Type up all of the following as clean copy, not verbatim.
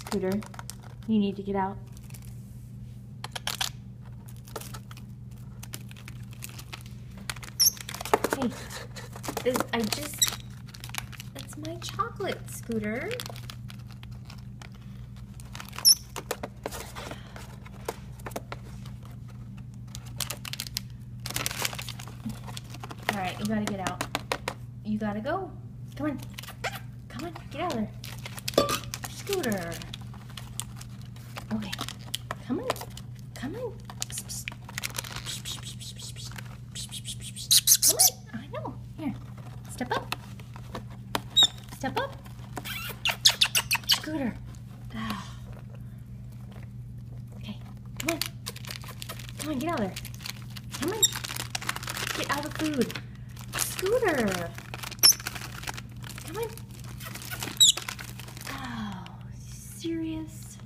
Scooter. You need to get out. Hey, that's my chocolate, Scooter. All right, you gotta get out. You gotta go. Come on. Come on, get out of there. Scooter. Okay. Come on. Come on. Come on. I know. Here. Step up. Step up. Scooter. Ah. Okay. Come on. Come on, get out of there. Come on. Get out of the food. Scooter. Come on. Oh, serious?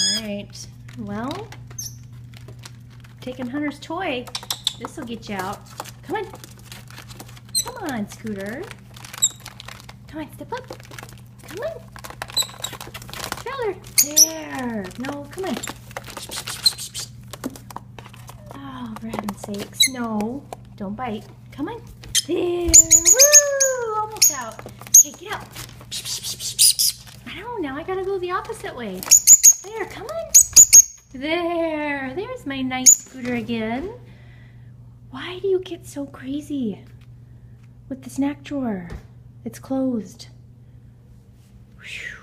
All right. Well, taking Hunter's toy. This will get you out. Come on. Come on, Scooter. Come on, step up. Come on. Get out there. No, come on. Oh, for heaven's sakes. No, don't bite. Come on. There. Woo! Almost out. Okay, get out. I don't know. Now I gotta go the opposite way. There, come on. There. There's my nice Scooter again. Why do you get so crazy with the snack drawer? It's closed. Whew.